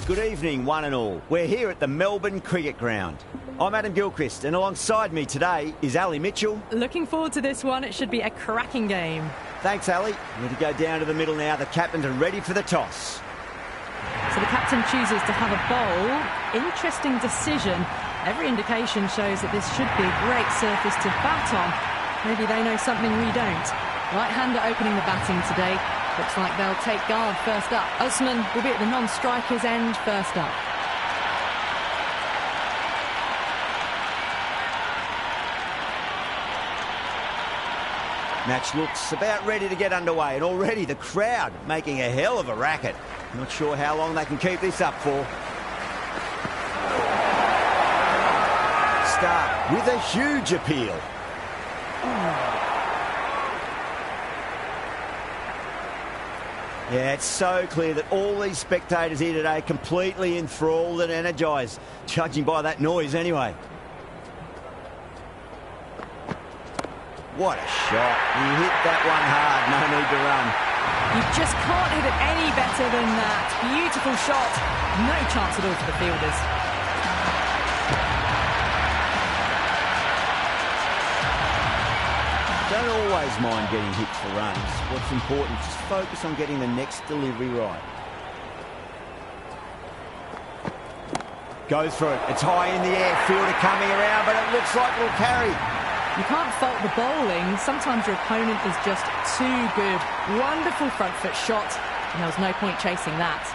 Good evening, one and all. We're here at the Melbourne Cricket Ground. I'm Adam Gilchrist, and alongside me today is Ali Mitchell. Looking forward to this one. It should be a cracking game. Thanks, Ali. We're to go down to the middle now. The captains are ready for the toss. So the captain chooses to have a bowl. Interesting decision. Every indication shows that this should be a great surface to bat on. Maybe they know something we don't. Right-hander opening the batting today. Looks like they'll take guard first up. Usman will be at the non-striker's end first up. Match looks about ready to get underway, and already the crowd making a hell of a racket. Not sure how long they can keep this up for. Start with a huge appeal. Yeah, it's so clear that all these spectators here today are completely enthralled and energised, judging by that noise anyway. What a shot. He hit that one hard, no need to run. You just can't hit it any better than that. Beautiful shot. No chance at all for the fielders. Don't always mind getting hit for runs. What's important is just focus on getting the next delivery right. Goes for it. It's high in the air. Fielder coming around, but it looks like it'll carry. You can't fault the bowling. Sometimes your opponent is just too good. Wonderful front foot shot, and there was no point chasing that.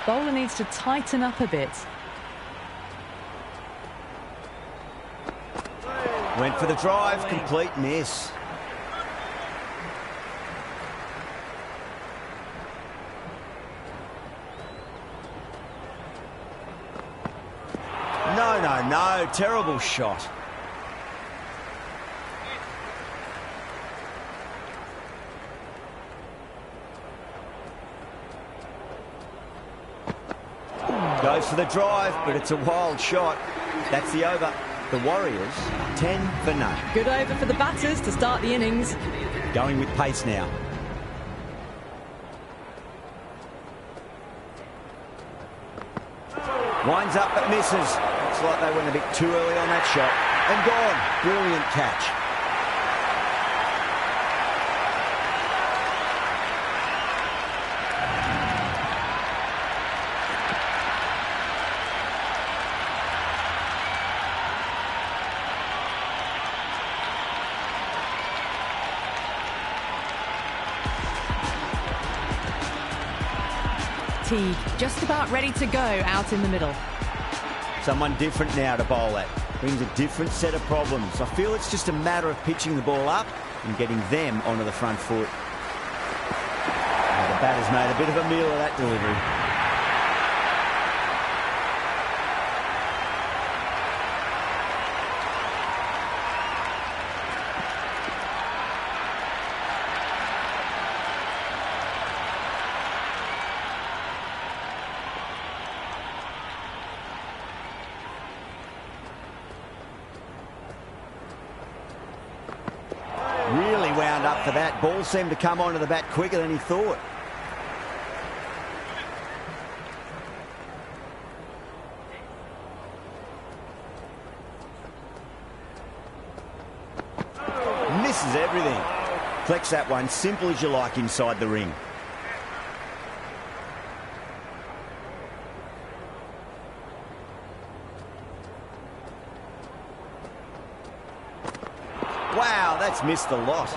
Bowler needs to tighten up a bit. Went for the drive, complete miss. No, terrible shot. Goes for the drive, but it's a wild shot. That's the over. The Warriors, 10 for none. Good over for the batters to start the innings. Going with pace now. Winds up but misses. Looks like they went a bit too early on that shot. And gone. Brilliant catch. Teague just about ready to go out in the middle. Someone different now to bowl at. Brings a different set of problems. I feel it's just a matter of pitching the ball up and getting them onto the front foot. The batter's made a bit of a meal of that delivery. Really wound up for that. Ball seemed to come onto the bat quicker than he thought. Misses everything. Flex that one, simple as you like inside the ring. Wow, that's missed a lot.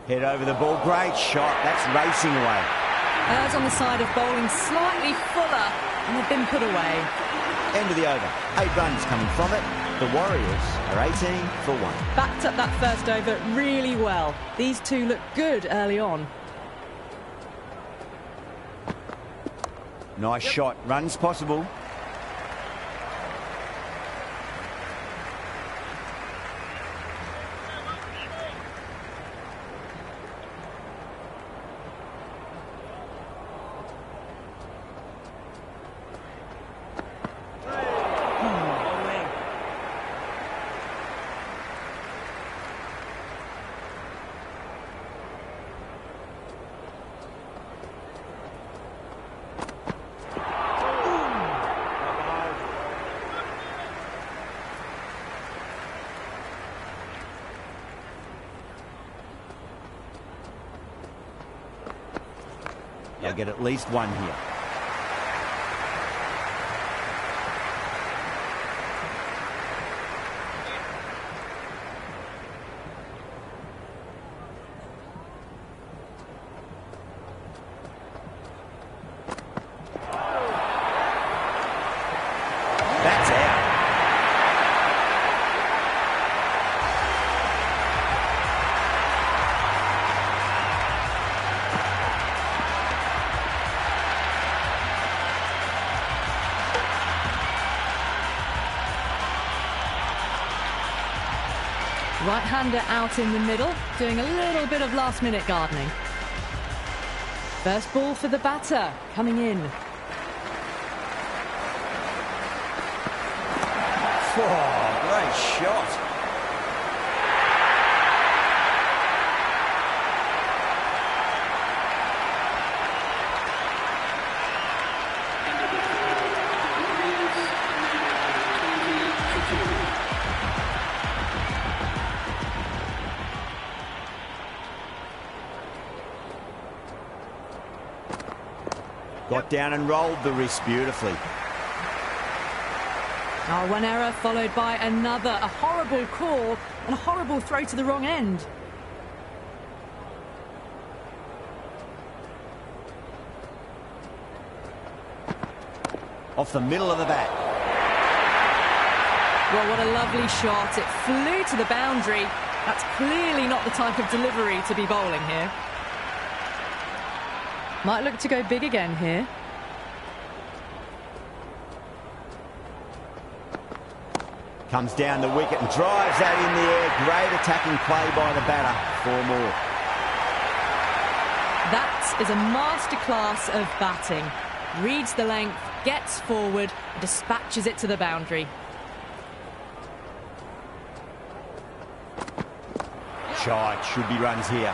Head over the ball, great shot. That's racing away. Errs on the side of bowling slightly fuller, and they've been put away. End of the over. 8 runs coming from it. The Warriors are 18 for 1. Backed up that first over really well. These two look good early on. Nice shot. Runs possible. They'll get at least one here. That's out. Right-hander out in the middle, doing a little bit of last-minute gardening. First ball for the batter, coming in. Oh, great shot. Got down and rolled the wrist beautifully. Oh, one error followed by another. A horrible call and a horrible throw to the wrong end. Off the middle of the bat. Well, what a lovely shot. It flew to the boundary. That's clearly not the type of delivery to be bowling here. Might look to go big again here. Comes down the wicket and drives that in the air. Great attacking play by the batter. 4 more. That is a masterclass of batting. Reads the length, gets forward, and dispatches it to the boundary. Shite, should be runs here.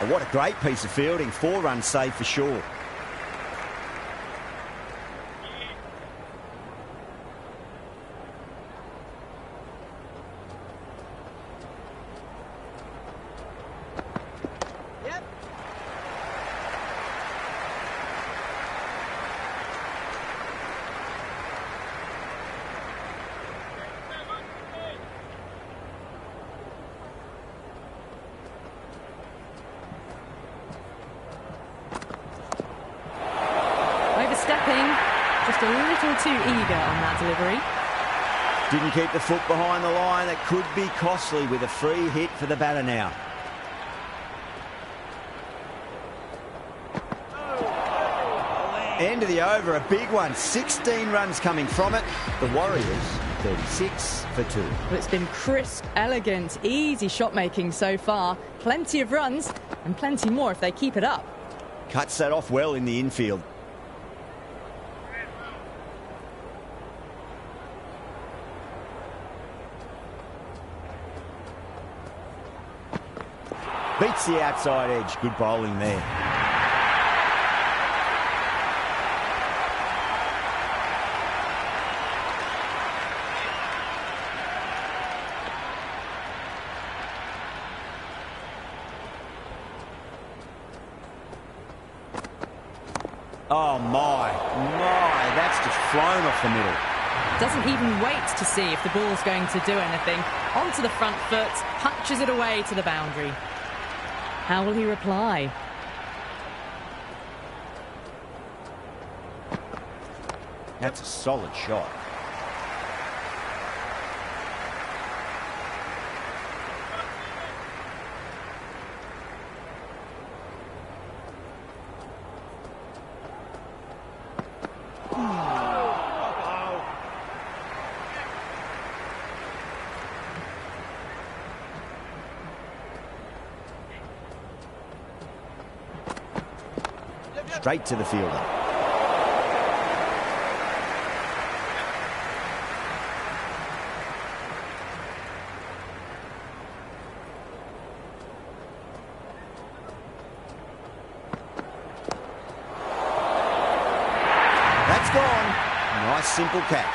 Oh, what a great piece of fielding. 4 runs saved for sure. Overstepping, just a little too eager on that delivery. Didn't keep the foot behind the line. That could be costly with a free hit for the batter now. End of the over, a big one. 16 runs coming from it. The Warriors, 36 for 2. Well, it's been crisp, elegant, easy shot making so far. Plenty of runs and plenty more if they keep it up. Cuts that off well in the infield. Beats the outside edge. Good bowling there. Oh my, that's just flown off the middle. Doesn't even wait to see if the ball's going to do anything. Onto the front foot, punches it away to the boundary. How will he reply? That's a solid shot. Straight to the fielder. That's gone. Nice simple catch.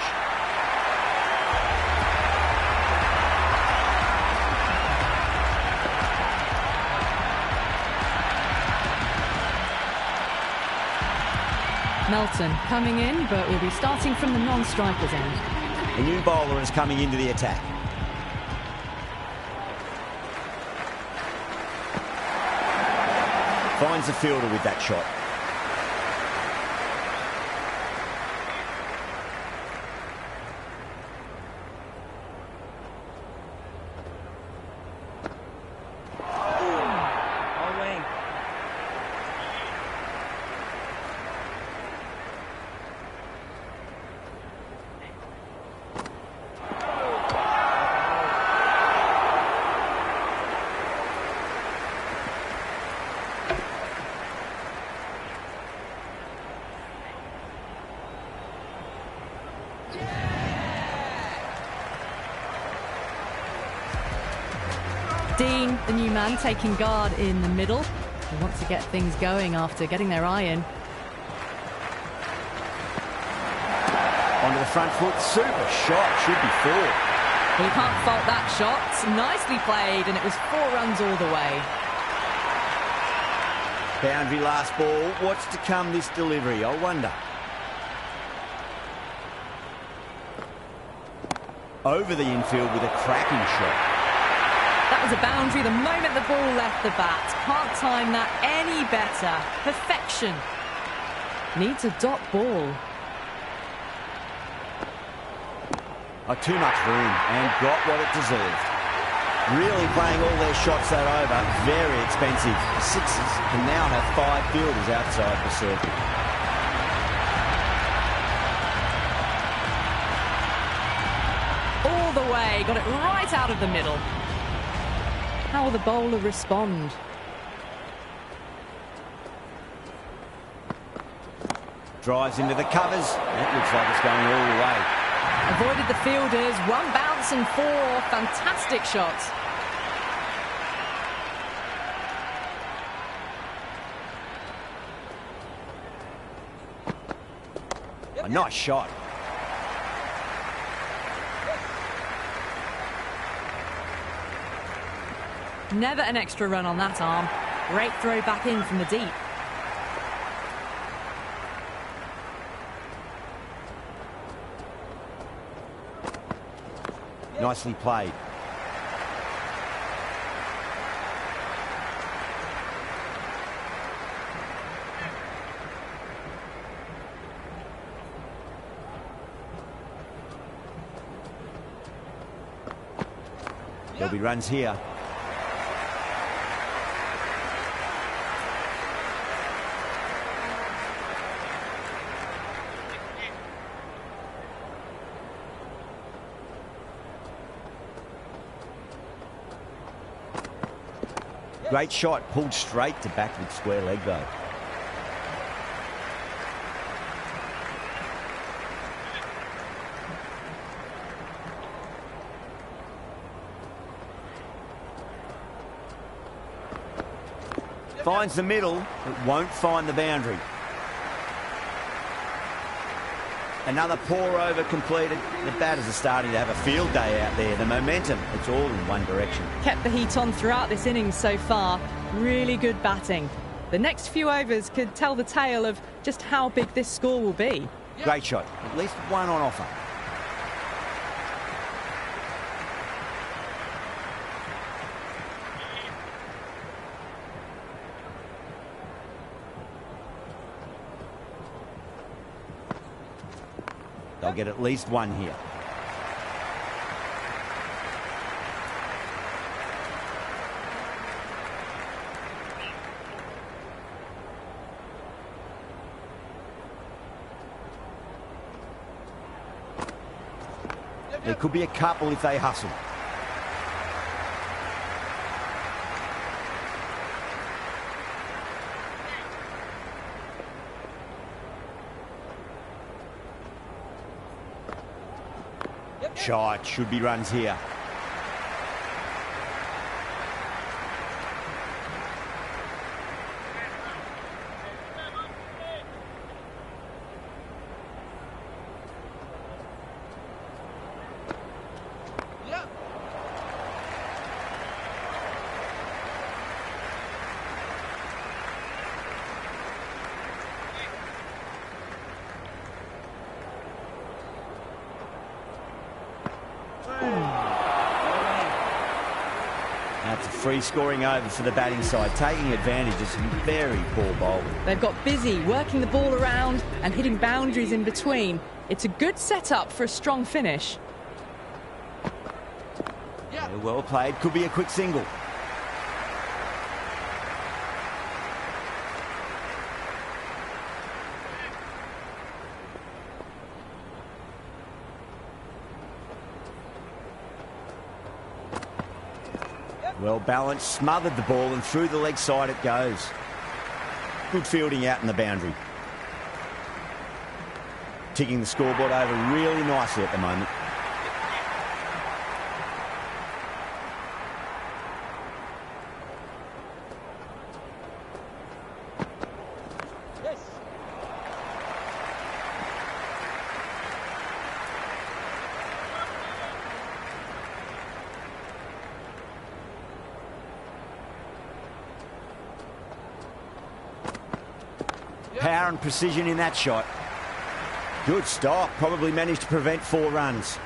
Melton coming in, but we'll be starting from the non-strikers end. A new bowler is coming into the attack. Finds the fielder with that shot. Dean, the new man, taking guard in the middle. They want to get things going after getting their eye in. Onto the front foot, super shot, should be 4. Well, you can't fault that shot. Nicely played, and it was 4 runs all the way. Boundary last ball. What's to come this delivery, I wonder. Over the infield with a cracking shot. That was a boundary the moment the ball left the bat. Can't time that any better. Perfection. Needs a dot ball. Too much room and got what it deserved. Really playing all their shots that over. Very expensive. The Sixers can now have 5 fielders outside the circle. All the way. Got it right out of the middle. How will the bowler respond? Drives into the covers. That looks like it's going all the way. Avoided the fielders. 1 bounce and 4. Fantastic shots. A nice shot. Never an extra run on that arm. Great throw back in from the deep. Nicely played. There'll be runs here. Great shot, pulled straight to backward square leg though. Finds the middle, but won't find the boundary. Another pour over completed. The batters are starting to have a field day out there. The momentum, it's all in one direction. Kept the heat on throughout this innings so far. Really good batting. The next few overs could tell the tale of just how big this score will be. Great shot. At least one on offer. They'll get at least one here. There could be a couple if they hustle. Shot, should be runs here. free scoring over for the batting side, taking advantage of some very poor bowling. They've got busy working the ball around and hitting boundaries in between. It's a good setup for a strong finish. Yeah, well played. Could be a quick single. Well balanced, smothered the ball, and through the leg side it goes. Good fielding out in the boundary. Ticking the scoreboard over really nicely at the moment. Power and precision in that shot. Good stop. Probably managed to prevent 4 runs.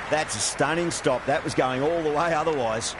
That's a stunning stop. That was going all the way otherwise.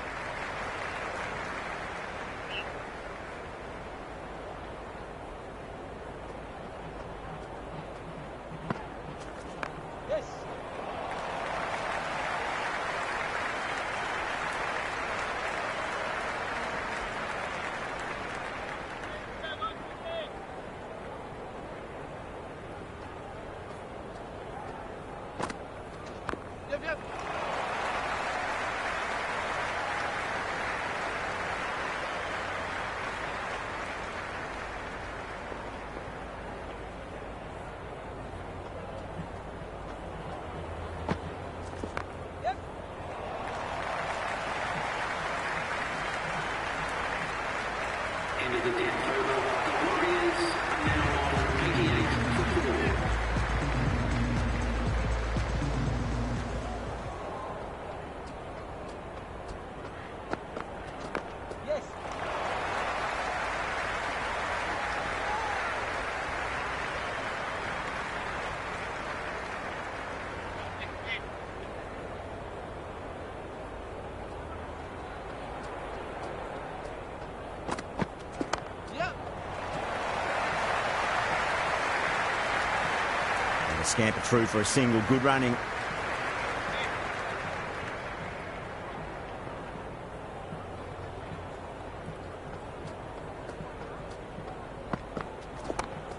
Scamper through for a single. Good running.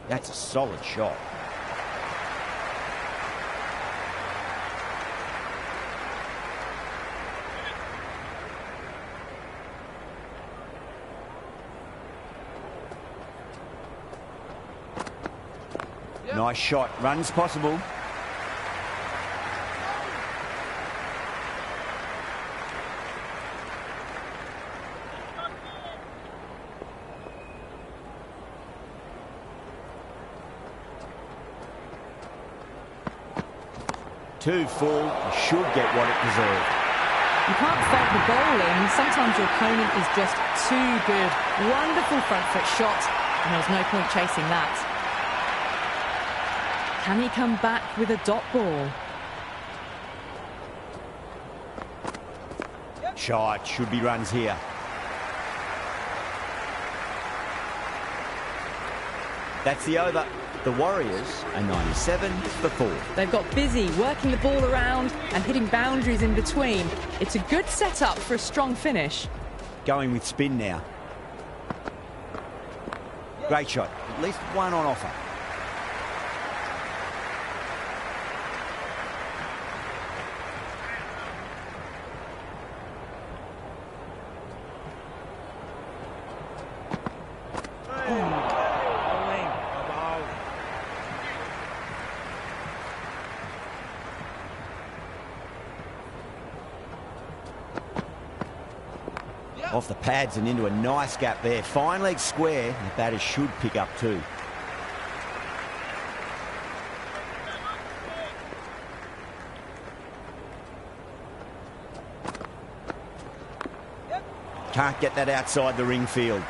That's a solid shot. Nice shot. Runs possible. Too full. Should get what it deserved. You can't fault the bowling. Sometimes your opponent is just too good. Wonderful front foot shot, and there's no point chasing that. Can he come back with a dot ball? shot. Should be runs here. That's the over. The Warriors are 97 for 4. They've got busy working the ball around and hitting boundaries in between. It's a good setup for a strong finish. Going with spin now. Great shot. At least one on offer. Off the pads and into a nice gap there. Fine leg square. The batters should pick up too. Can't get that outside the ring field.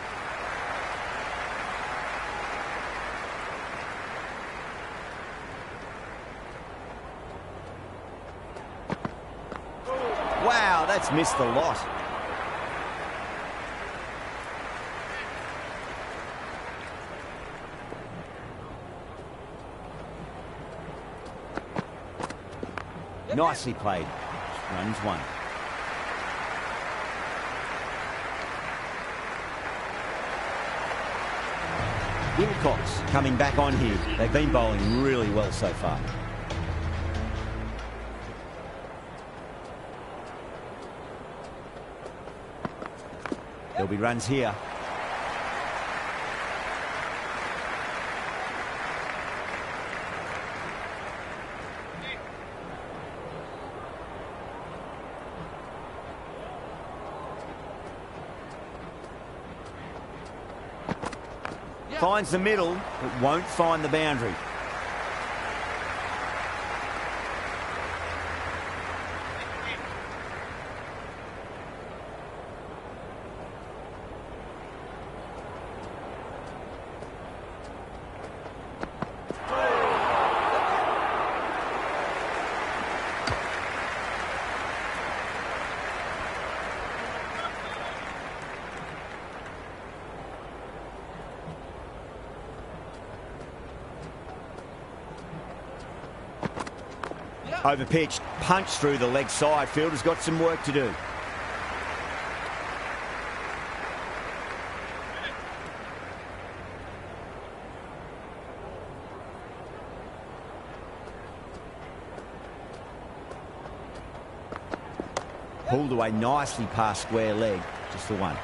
Wow, that's missed a lot. Nicely played. Runs one. Wilcox coming back on here. They've been bowling really well so far. There'll be runs here. Finds the middle, but won't find the boundary. Over pitch, punch through the leg side. Fielder's got some work to do. Pulled away nicely past square leg. Just the one.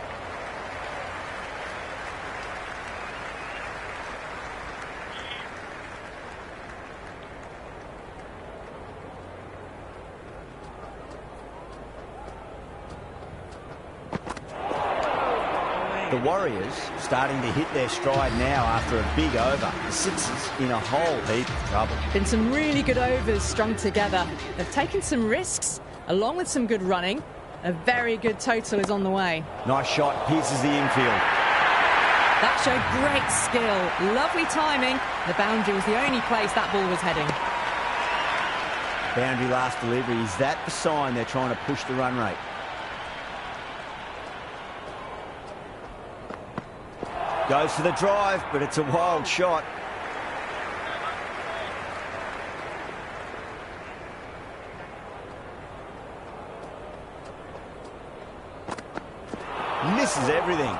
The Warriors starting to hit their stride now after a big over. The Sixers in a whole heap of trouble. Been some really good overs strung together. They've taken some risks along with some good running. A very good total is on the way. Nice shot, pierces the infield. That showed great skill. Lovely timing. The boundary was the only place that ball was heading. Boundary last delivery. Is that the sign they're trying to push the run rate? Goes for the drive, but it's a wild shot. Misses everything.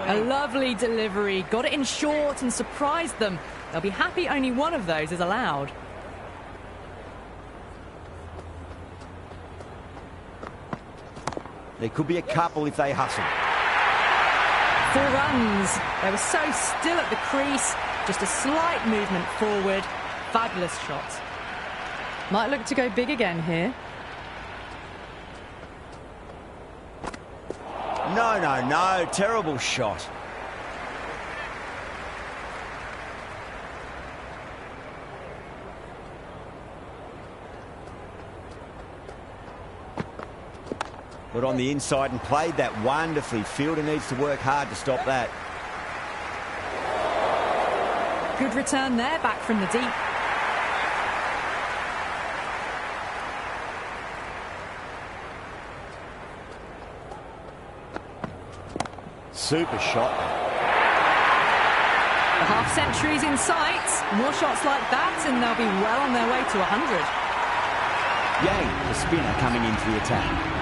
A lovely delivery. Got it in short and surprised them. They'll be happy only one of those is allowed. There could be a couple if they hustle. 4 runs. They were so still at the crease. Just a slight movement forward. Fabulous shot. Might look to go big again here. No, no, no. Terrible shot. Got on the inside and played that wonderfully. Fielder needs to work hard to stop that. Good return there, back from the deep. super shot. The half-century's in sight. More shots like that and they'll be well on their way to 100. Yang, the spinner, coming into the attack.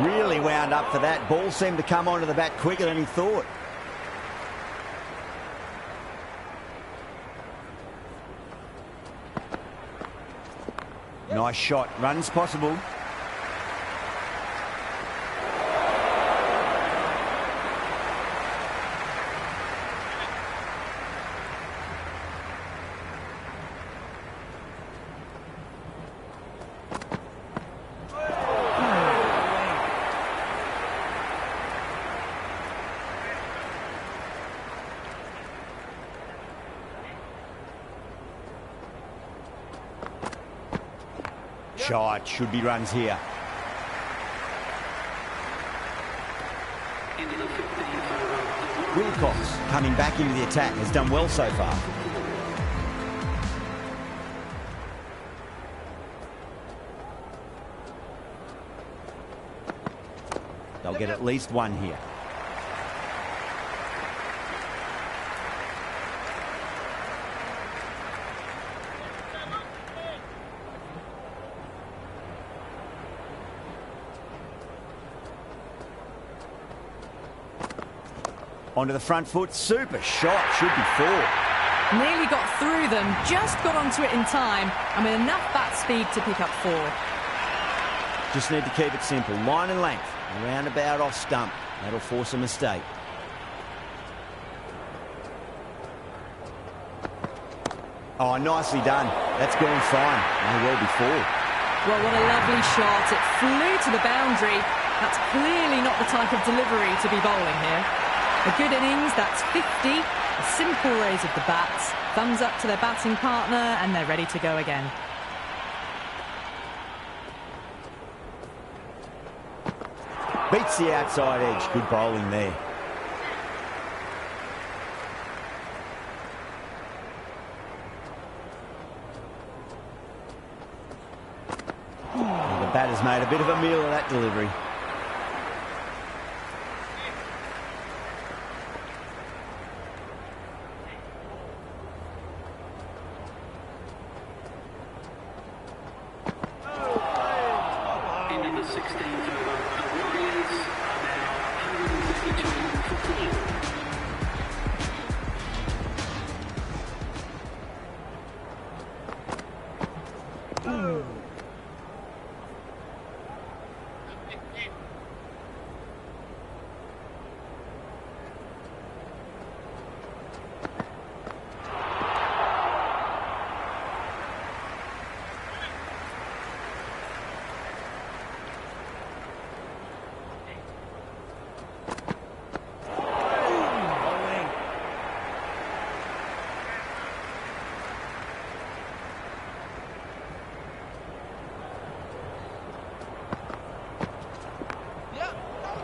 Really wound up for that. Ball seemed to come onto the bat quicker than he thought. Nice shot. Runs possible. Shot, should be runs here. Wilcox coming back into the attack, has done well so far. They'll get at least one here. Onto the front foot, super shot, should be four. Nearly got through them, just got onto it in time, and with enough bat speed to pick up four. Just need to keep it simple, line and length, around about off stump. That'll force a mistake. Oh, nicely done. That's gone fine. May well be four. Well, what a lovely shot. It flew to the boundary. That's clearly not the type of delivery to be bowling here. A good innings, that's 50. A simple raise of the bats. Thumbs up to their batting partner, and they're ready to go again. Beats the outside edge. Good bowling there. The batter's made a bit of a meal of that delivery.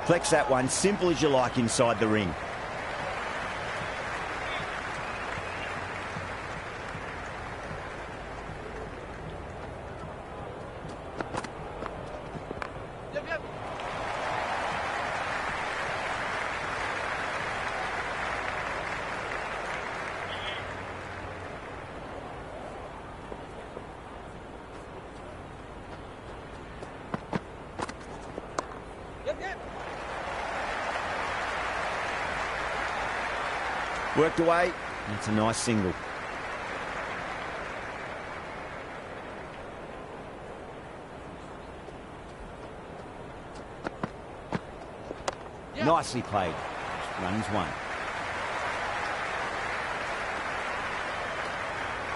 Flex that one, simple as you like inside the ring. Worked away. That's a nice single. Nicely played. Runs one.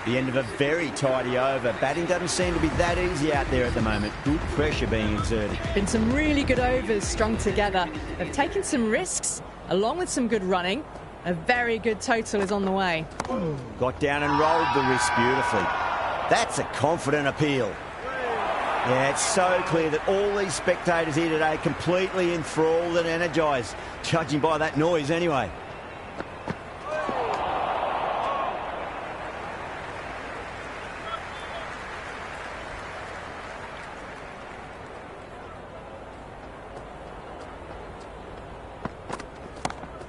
The end of a very tidy over. Batting doesn't seem to be that easy out there at the moment. Good pressure being exerted. Been some really good overs strung together. They've taken some risks, along with some good running. A very good total is on the way. Got down and rolled the wrist beautifully. That's a confident appeal. Yeah, it's so clear that all these spectators here today completely enthralled and energised, judging by that noise anyway.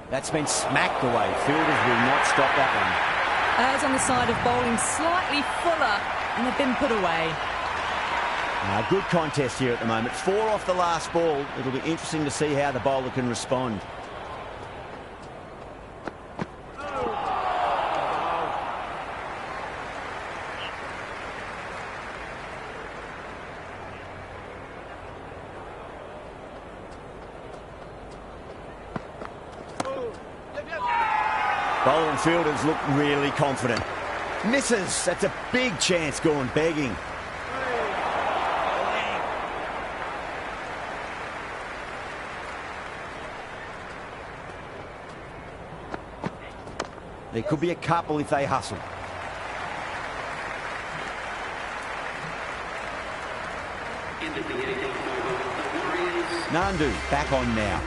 That's been smacked away. Fielders will not stop that one. Errs on the side of bowling slightly fuller, and they've been put away. Good contest here at the moment. 4 off the last ball. It'll be interesting to see how the bowler can respond. Bowler and fielders look really confident. Misses. That's a big chance gone begging. There could be a couple if they hustle. Nandu back on now.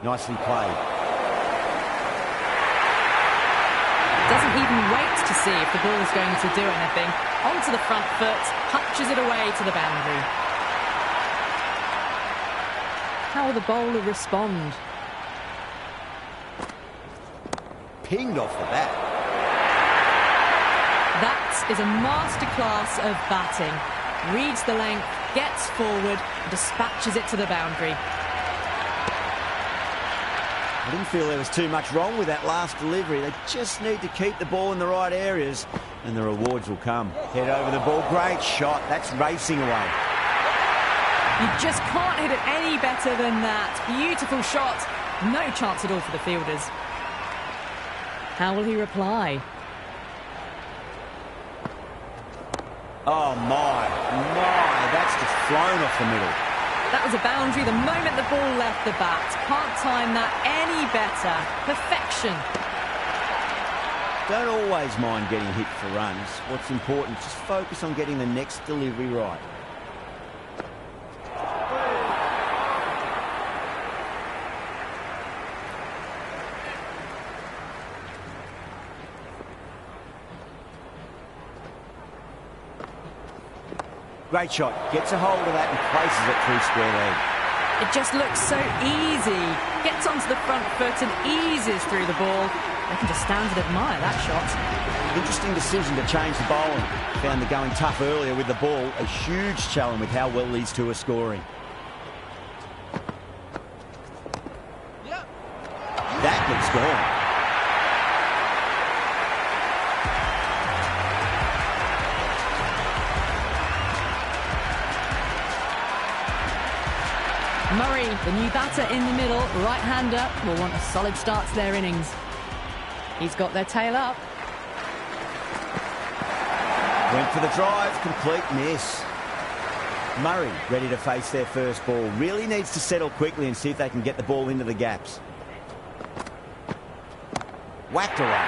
Nicely played. Doesn't even wait to see if the ball's going to do anything. Onto the front foot, punches it away to the boundary. How will the bowler respond? Pinged off the bat. That is a masterclass of batting. Reads the length, gets forward, dispatches it to the boundary. I didn't feel there was too much wrong with that last delivery. They just need to keep the ball in the right areas and the rewards will come. Head over the ball. Great shot. That's racing away. You just can't hit it any better than that. Beautiful shot. No chance at all for the fielders. How will he reply? Oh, my. That's just flown off the middle. That was a boundary the moment the ball left the bat. Can't time that any better. Perfection. Don't always mind getting hit for runs. What's important is just focus on getting the next delivery right. Great shot. Gets a hold of that and places it through square leg. It just looks so easy. Gets onto the front foot and eases through the ball. They can just stand and admire that shot. Interesting decision to change the bowling. Found the going tough earlier with the ball. A huge challenge with how well these two are scoring. Yep. That looks gone. Murray, the new batter in the middle, right-hander, will want a solid start to their innings. He's got their tail up. Went for the drive, complete miss. Murray ready to face their first ball. Really needs to settle quickly and see if they can get the ball into the gaps. Whacked away.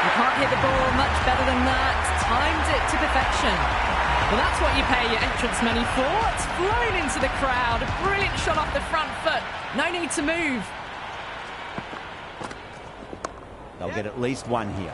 You can't hit the ball much better than that. Timed it to perfection. Well, that's what you pay your entrance money for. It's flown into the crowd. A brilliant shot off the front foot. No need to move. They'll get at least one here.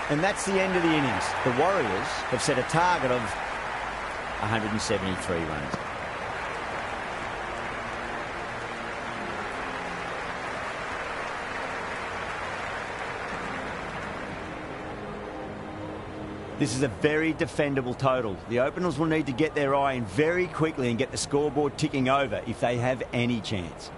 And that's the end of the innings. The Warriors have set a target of 173 runs. This is a very defendable total. The openers will need to get their eye in very quickly and get the scoreboard ticking over if they have any chance.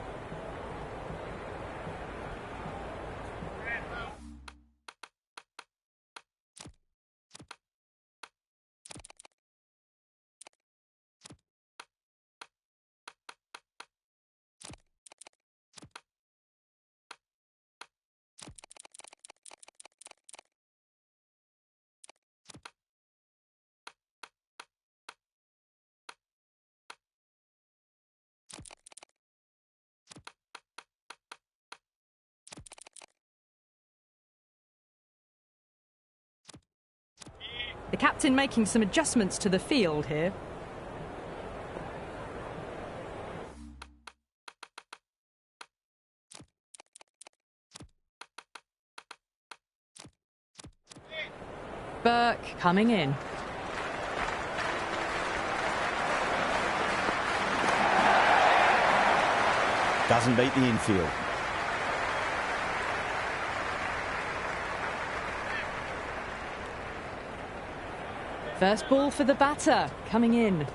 The captain making some adjustments to the field here. Burke coming in. Doesn't beat the infield. First ball for the batter, coming in.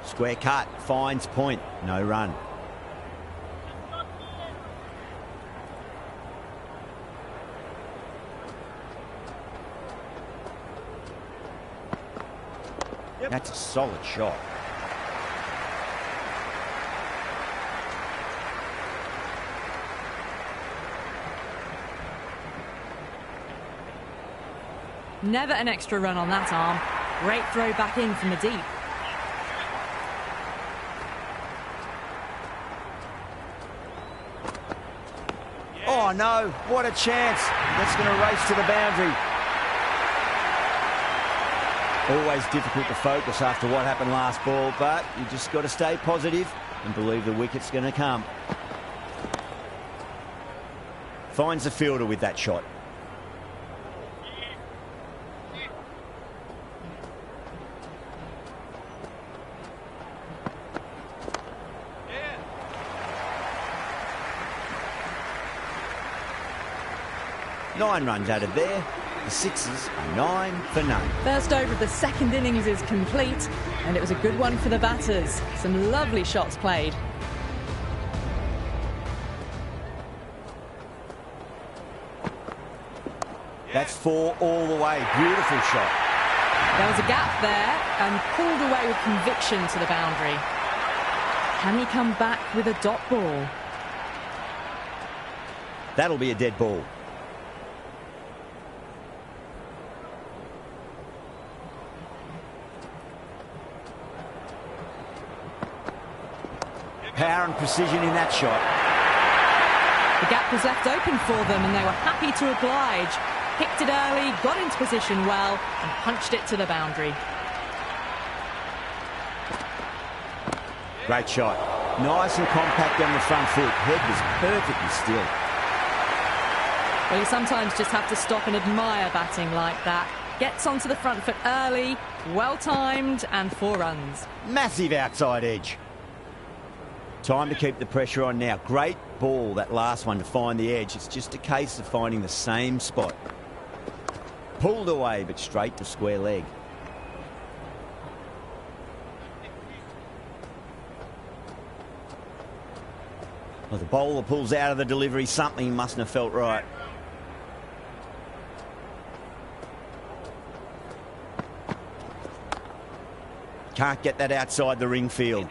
Square cut, finds point, no run. That's a solid shot. Never an extra run on that arm. Great throw back in from the deep. Oh no, what a chance. That's going to race to the boundary. Always difficult to focus after what happened last ball, but you just got to stay positive and believe the wicket's going to come. Finds the fielder with that shot. Nine runs added there. The sixes are 9 for none. First over of the second innings is complete, and it was a good one for the batters. Some lovely shots played. That's 4 all the way. Beautiful shot. There was a gap there and pulled away with conviction to the boundary. Can he come back with a dot ball? That'll be a dead ball. Power and precision in that shot. The gap was left open for them and they were happy to oblige. Picked it early, got into position well and punched it to the boundary. Great shot. Nice and compact on the front foot. Head was perfectly still. Well, you sometimes just have to stop and admire batting like that. Gets onto the front foot early, well timed and 4 runs. Massive outside edge. Time to keep the pressure on now. Great ball, that last one, to find the edge. It's just a case of finding the same spot. Pulled away, but straight to square leg. Well, the bowler pulls out of the delivery. Something mustn't have felt right. Can't get that outside the ring field.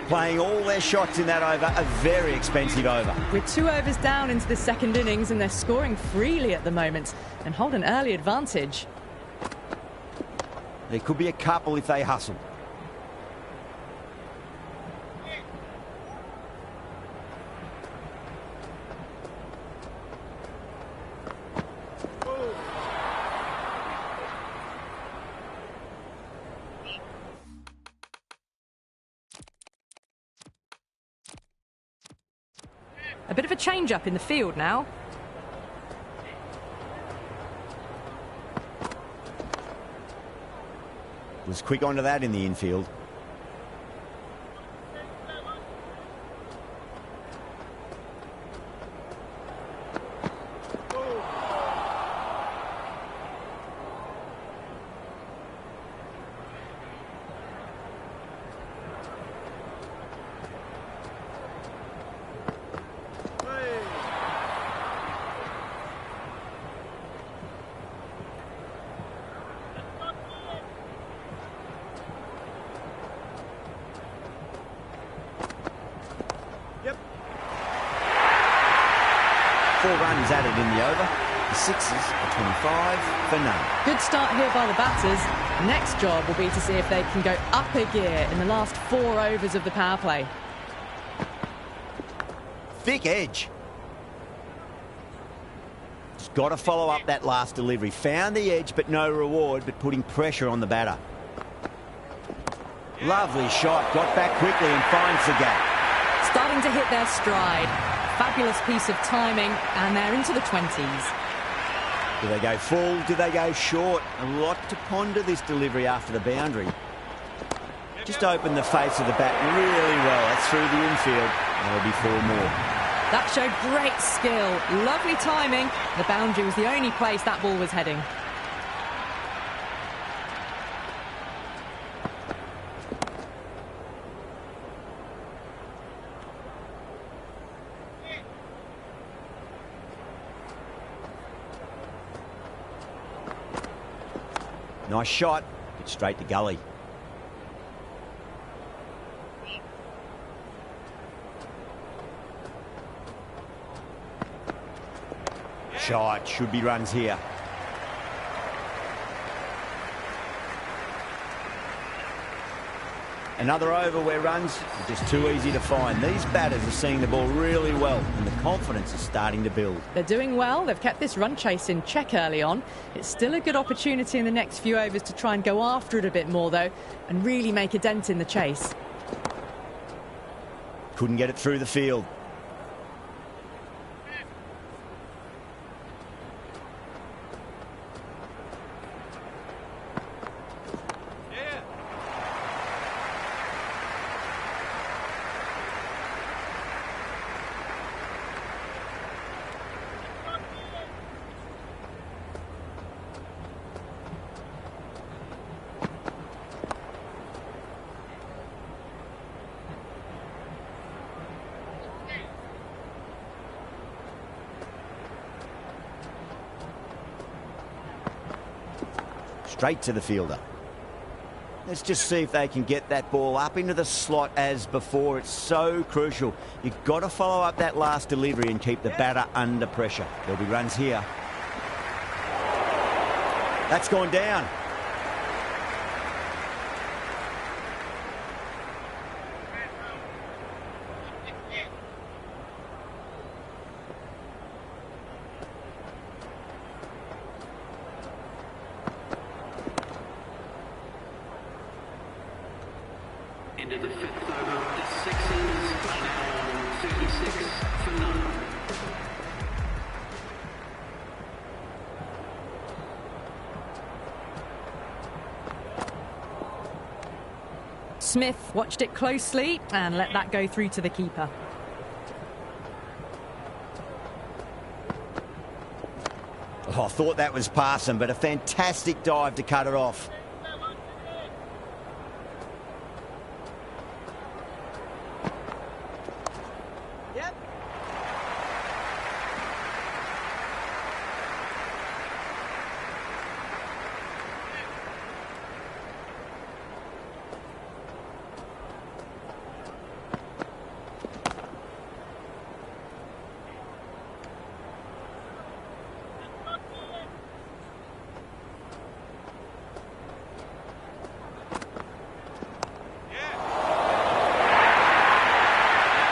Playing all their shots in that over, a very expensive over. With 2 overs down into the second innings and they're scoring freely at the moment and hold an early advantage. There could be a couple if they hustle. A bit of a change-up in the field now. Was quick onto that in the infield. Four runs added in the over. The sixes are 25 for none. Good start here by the batters. Next job will be to see if they can go up a gear in the last 4 overs of the power play. Thick edge. Just got to follow up that last delivery. Found the edge, but no reward, but putting pressure on the batter. Lovely shot. Got back quickly and finds the gap. Starting to hit their stride. Fabulous piece of timing, and they're into the 20s. Do they go full? Do they go short? A lot to ponder this delivery after the boundary. Just opened the face of the bat really well. That's through the infield. There'll be 4 more. That showed great skill. Lovely timing. The boundary was the only place that ball was heading. Nice shot, but straight to gully. Shot, should be runs here. Another over where runs are just too easy to find. These batters are seeing the ball really well, and the confidence is starting to build. They're doing well. They've kept this run chase in check early on. It's still a good opportunity in the next few overs to try and go after it a bit more, though, and really make a dent in the chase. Couldn't get it through the field. Straight to the fielder. Let's just see if they can get that ball up into the slot as before. It's so crucial. You've got to follow up that last delivery and keep the batter under pressure. There'll be runs here. That's gone down. Into the 5th over, the sixes are now 36 for none. Smith watched it closely and let that go through to the keeper. Oh, I thought that was passing, but a fantastic dive to cut it off.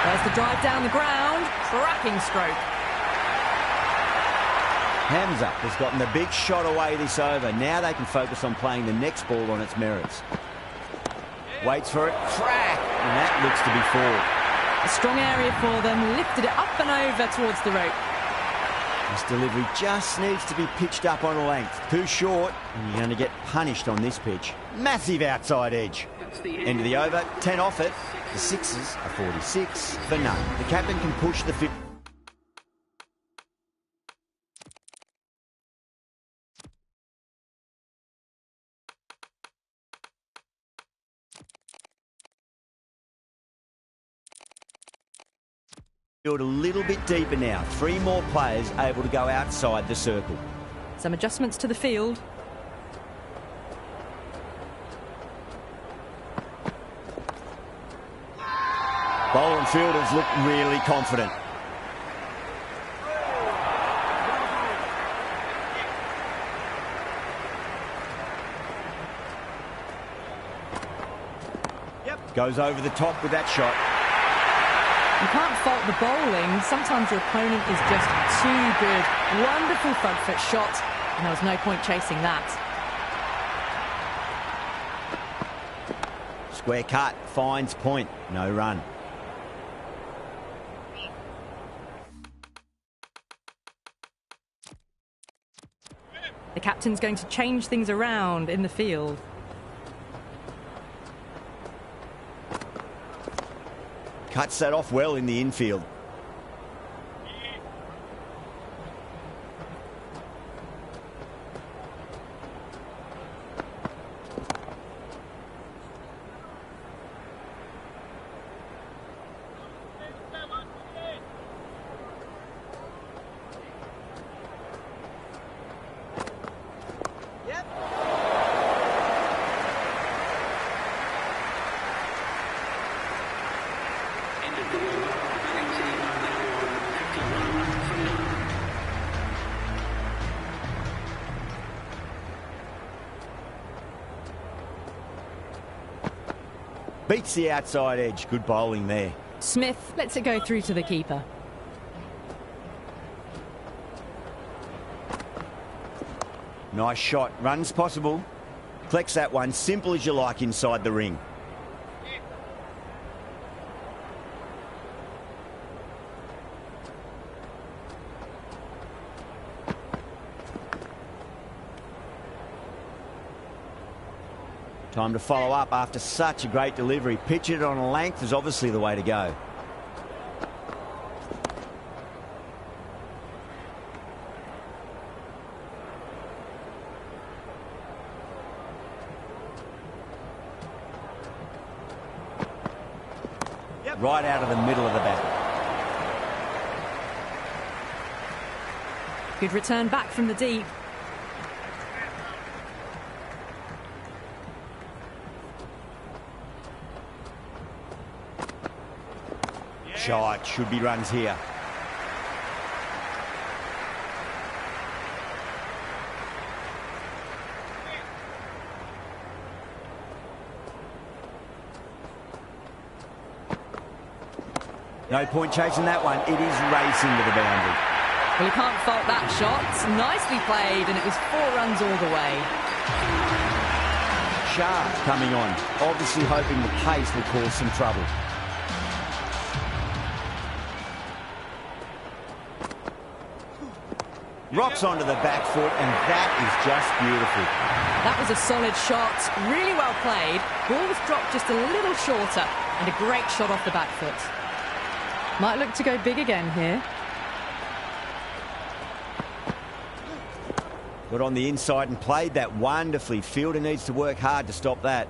There's the drive down the ground. Cracking stroke. Hamza has gotten the big shot away this over. Now they can focus on playing the next ball on its merits. Waits for it. Crack! And that looks to be 4. A strong area for them. Lifted it up and over towards the rope. This delivery just needs to be pitched up on a length. Too short, and you're going to get punished on this pitch. Massive outside edge. End of the over, 10 off it. The Sixers are 46 for none. The captain can push the fit. Field a little bit deeper now. 3 more players able to go outside the circle. Some adjustments to the field. Bowler and fielders look really confident. Goes over the top with that shot. You can't fault the bowling. Sometimes your opponent is just too good. Wonderful front foot shot, and there was no point chasing that. Square cut, finds point, no run. The captain's going to change things around in the field. Cuts that off well in the infield. Beats the outside edge. Good bowling there. Smith lets it go through to the keeper. Nice shot. Runs possible. Collects that one. Simple as you like inside the ring. Time to follow up after such a great delivery. Pitch it on a length is obviously the way to go. Right out of the middle of the bat. Good return back from the deep. Shot, should be runs here. No point chasing that one. It is racing to the boundary. Well, you can't fault that shot. Nicely played, and it was 4 runs all the way. Sharp coming on, obviously hoping the pace will cause some trouble. Rocks onto the back foot, and that is just beautiful. That was a solid shot, really well played. Ball was dropped just a little shorter, and a great shot off the back foot. Might look to go big again here. Got on the inside and played that wonderfully. Fielder needs to work hard to stop that.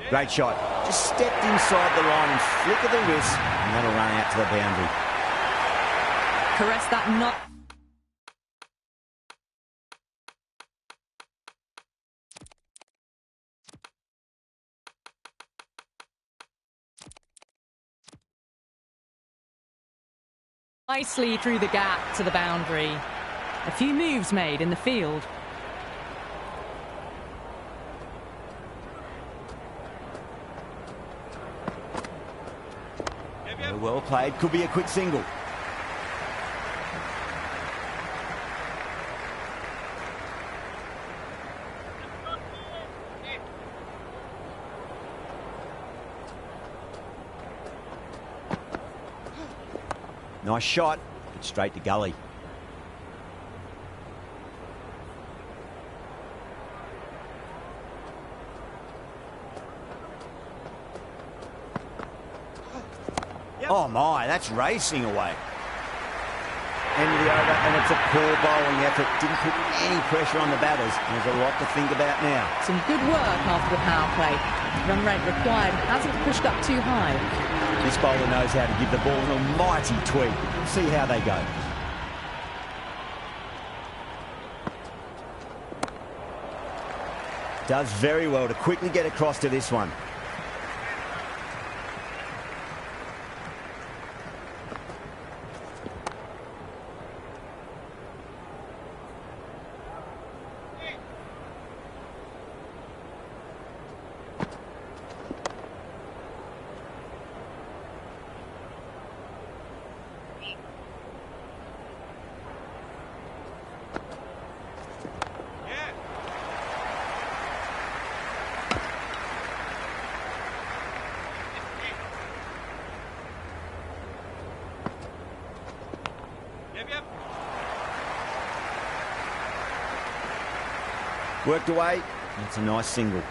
Great shot. Just stepped inside the line and flick of the wrist, and that'll run out to the boundary. Caress that knot. Nicely through the gap to the boundary. A few moves made in the field. Well played. Could be a quick single. Nice shot, but straight to gully. Oh my, that's racing away. End of the over, and it's a poor bowling effort. Didn't put any pressure on the batters. There's a lot to think about now. Some good work after the power play. Run rate required hasn't pushed up too high. This bowler knows how to give the ball an almighty tweak. See how they go. Does very well to quickly get across to this one. Worked away. That's a nice single.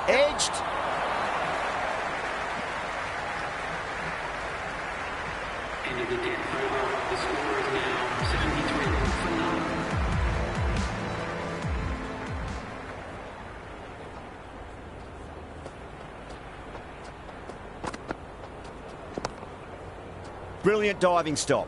Edged. End of the 10th over. The score is now 73 for none. Brilliant diving stop.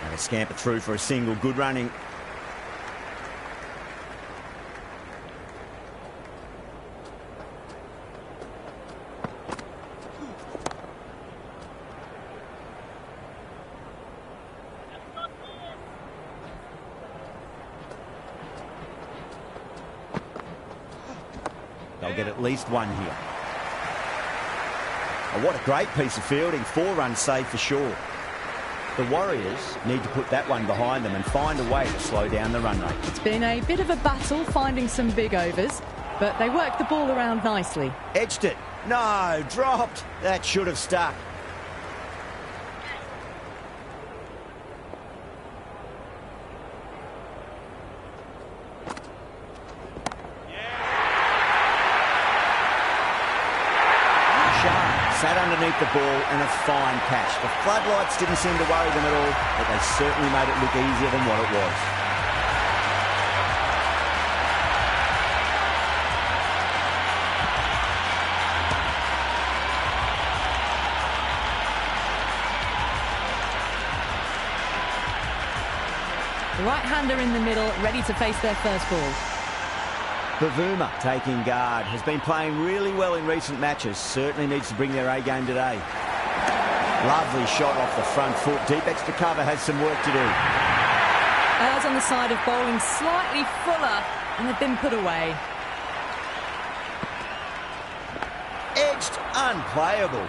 And a scamper through for a single. Good running. They'll get at least one here. Oh, what a great piece of fielding. 4 runs saved for sure. The Warriors need to put that one behind them and find a way to slow down the run rate. It's been a bit of a battle finding some big overs, but they worked the ball around nicely. Edged it. No, dropped. That should have stuck. Sat underneath the ball and a fine catch. The floodlights didn't seem to worry them at all, but they certainly made it look easier than what it was. The right-hander in the middle, ready to face their first ball. Bavuma taking guard. Has been playing really well in recent matches. Certainly needs to bring their A-game today. Lovely shot off the front foot. Deep extra cover has some work to do. Errs on the side of bowling slightly fuller, and they've been put away. Edged, unplayable.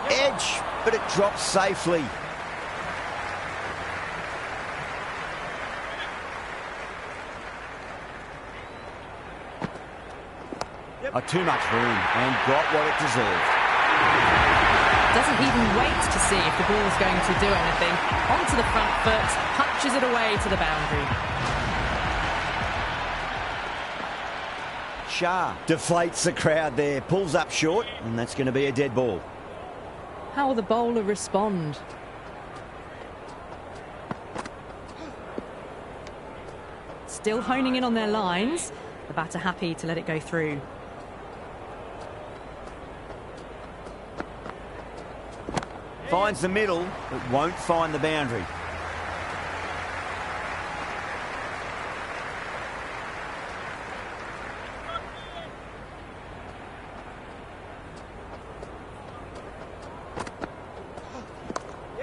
Edge, but it drops safely. Too much room and got what it deserved. Doesn't even wait to see if the ball's going to do anything. Onto the front foot, punches it away to the boundary. Shah deflates the crowd there, pulls up short, and that's going to be a dead ball. How will the bowler respond? still honing in on their lines. The batter happy to let it go through. Finds the middle, but won't find the boundary.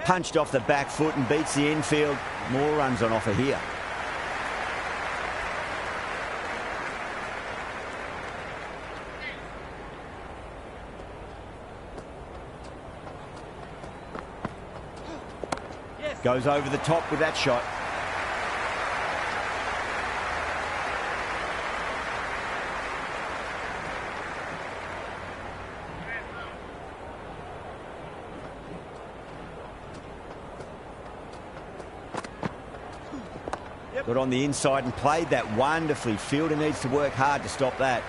Punched off the back foot and beats the infield. More runs on offer here. Goes over the top with that shot. Got on the inside and played that wonderfully. Fielder needs to work hard to stop that.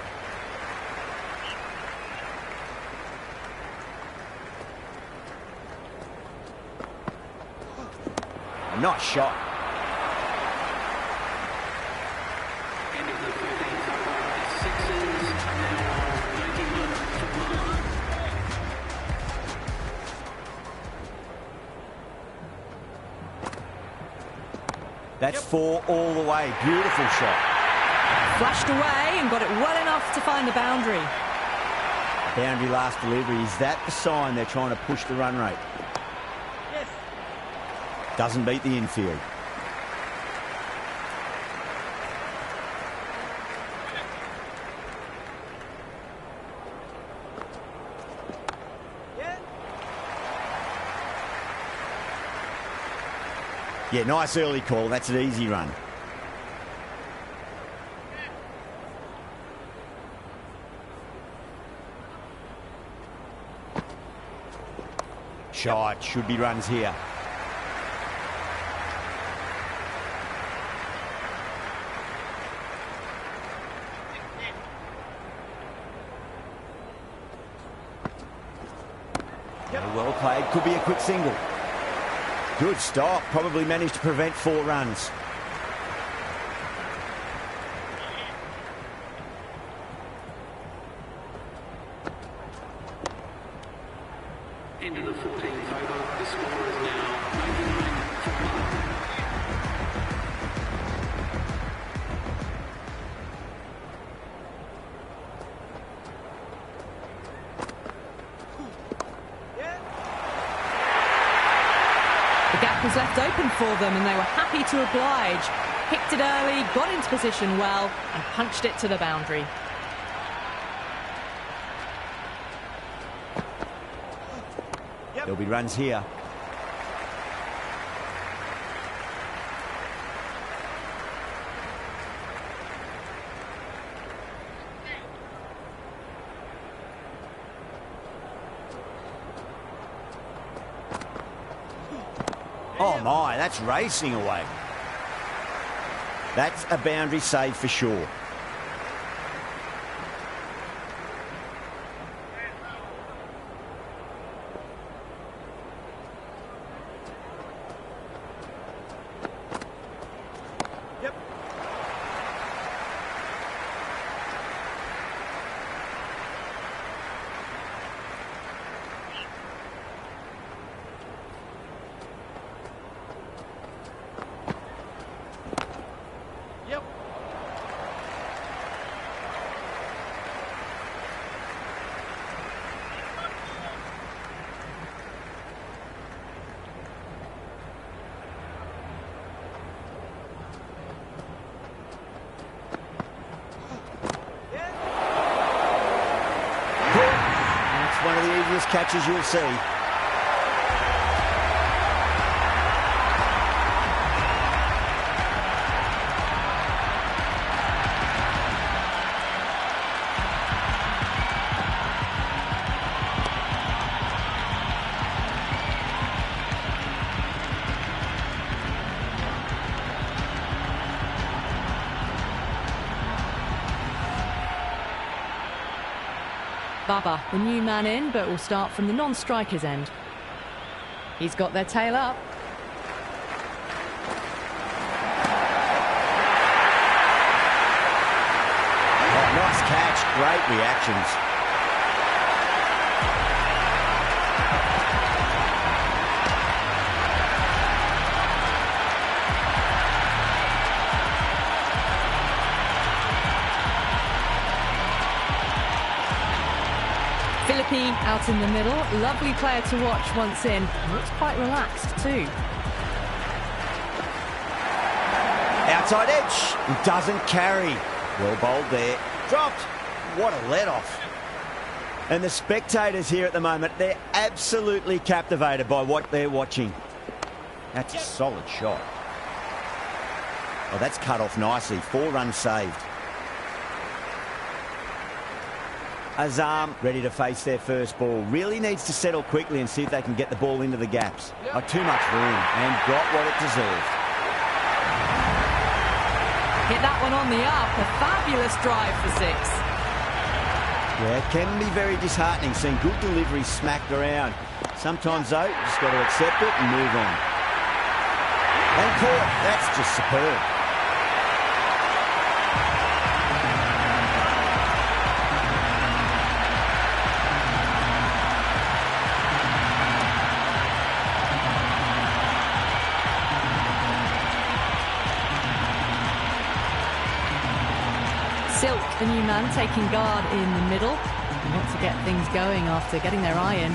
A nice shot. End of the 15th over, sixes, now 91 for 1. That's 4 all the way. Beautiful shot. Flashed away and got it well enough to find the boundary. Boundary last delivery. Is that the sign they're trying to push the run rate? Yes. Doesn't beat the infield. Yeah, nice early call. That's an easy run. Shot. Should be runs here. Well played. Could be a quick single. Good stop. Probably managed to prevent 4 runs. Into the 14th over, the score is now 99 for 1. The gap was left open for them and they were happy to oblige. Picked it early, got into position well and punched it to the boundary. There'll be runs here. Oh my, that's racing away. That's a boundary save for sure. One of the easiest catches you'll see. Baba, the new man in, but will start from the non-striker's end. He's got their tail up. catch. Great reactions. Philippi out in the middle. Lovely player to watch once in. Looks quite relaxed too. Outside edge. He doesn't carry. Well bowled there. Dropped. What a let-off. And the spectators here at the moment, they're absolutely captivated by what they're watching. That's a solid shot. Oh, that's cut off nicely. 4 runs saved. Azam ready to face their first ball. Really needs to settle quickly and see if they can get the ball into the gaps. Oh, too much room and got what it deserved. Hit that one on the up. A fabulous drive for 6. Yeah, it can be very disheartening seeing good delivery smacked around. Sometimes, though, you just got to accept it and move on. And caught. That's just superb. Silk, the new man, taking guard in the middle. They want to get things going after getting their eye in.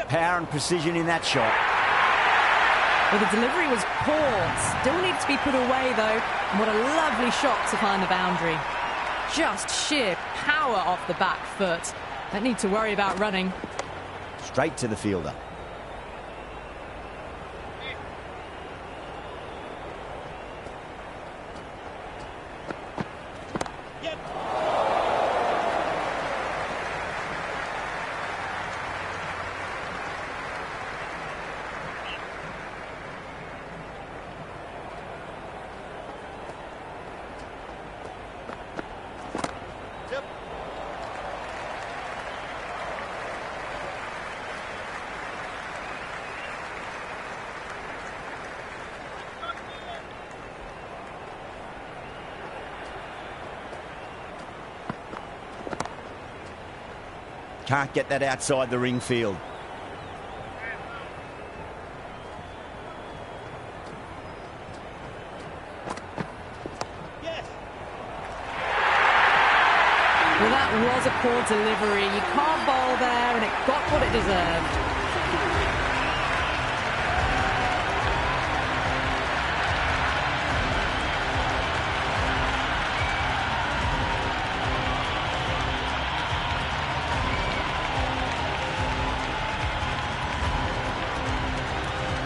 Power and precision in that shot. Well, the delivery was poor. Still needs to be put away, though. And what a lovely shot to find the boundary. Just sheer power off the back foot. Don't need to worry about running. Straight to the fielder. Can't get that outside the ring field. Well, that was a poor delivery. You can't bowl there, and it got what it deserved.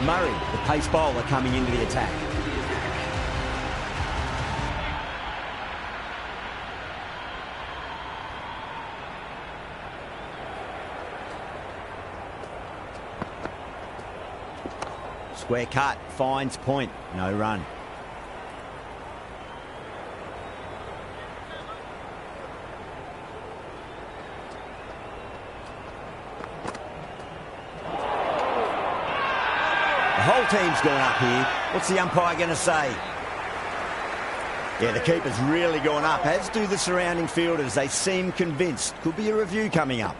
Murray, the pace bowler, coming into the attack. Square cut, finds point, no run. The whole team's gone up here. What's the umpire going to say? Yeah, the keeper's really gone up, as do the surrounding fielders. They seem convinced. Could be a review coming up.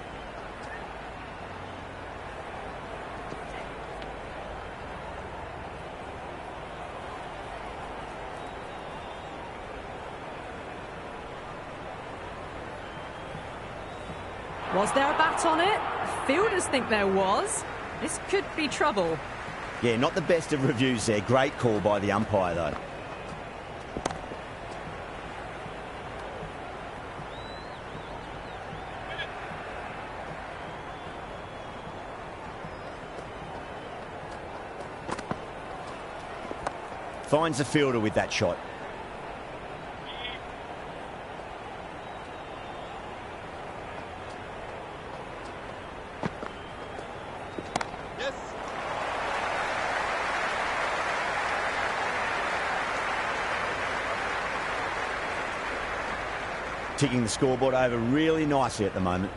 Was there a bat on it? Fielders think there was. This could be trouble. Yeah, not the best of reviews there. Great call by the umpire, though. Finds the fielder with that shot. ticking the scoreboard over really nicely at the moment.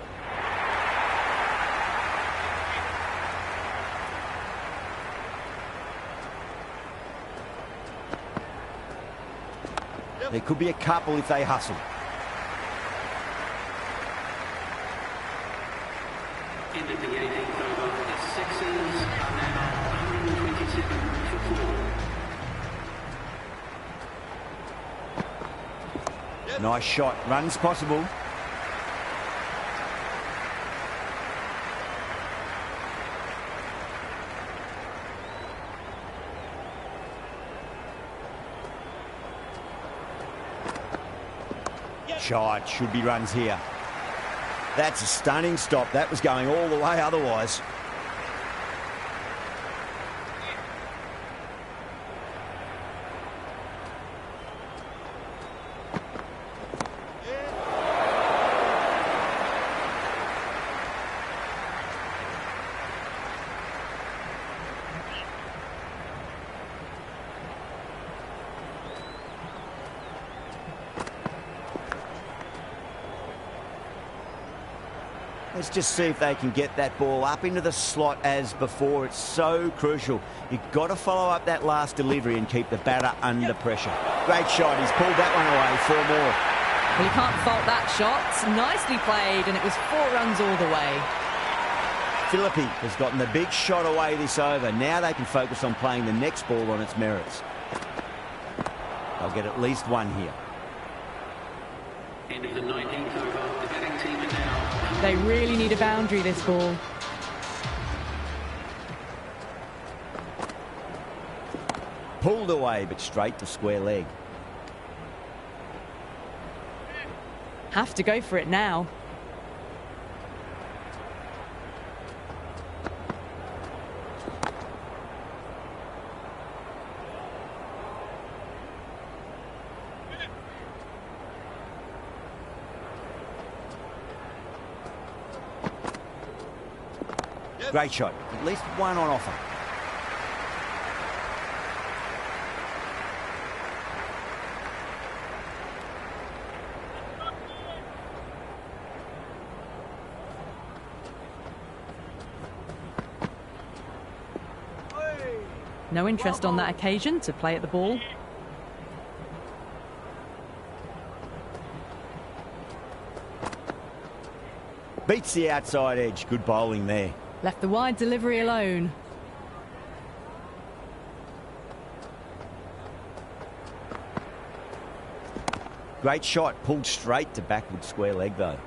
There could be a couple if they hustle. End of the 18th over. The Sixers are now 127 for 4. Nice shot. Runs possible. Shot. Should be runs here. That's a stunning stop. That was going all the way otherwise. Let's just see if they can get that ball up into the slot as before. It's so crucial. You've got to follow up that last delivery and keep the batter under pressure. Great shot. He's pulled that one away. 4 more. Well, you can't fault that shot. Nicely played, and it was 4 runs all the way. Philippi has gotten the big shot away this over. Now they can focus on playing the next ball on its merits. They'll get at least one here. End of the 19th over. The batting team are now. They really need a boundary, this ball. Pulled away, but straight to square leg. Have to go for it now. Great shot. At least one on offer. No interest on that occasion to play at the ball. Beats the outside edge. Good bowling there. Left the wide delivery alone. Great shot. Pulled straight to backward square leg though.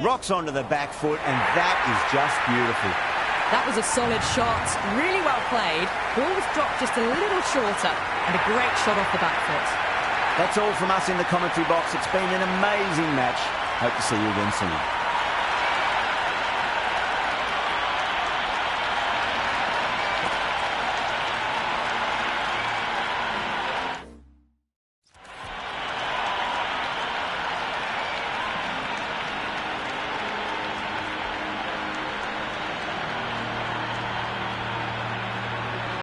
Rocks onto the back foot, and that is just beautiful. That was a solid shot, really well played. Ball was dropped just a little shorter, and a great shot off the back foot. That's all from us in the commentary box. It's been an amazing match. Hope to see you again soon.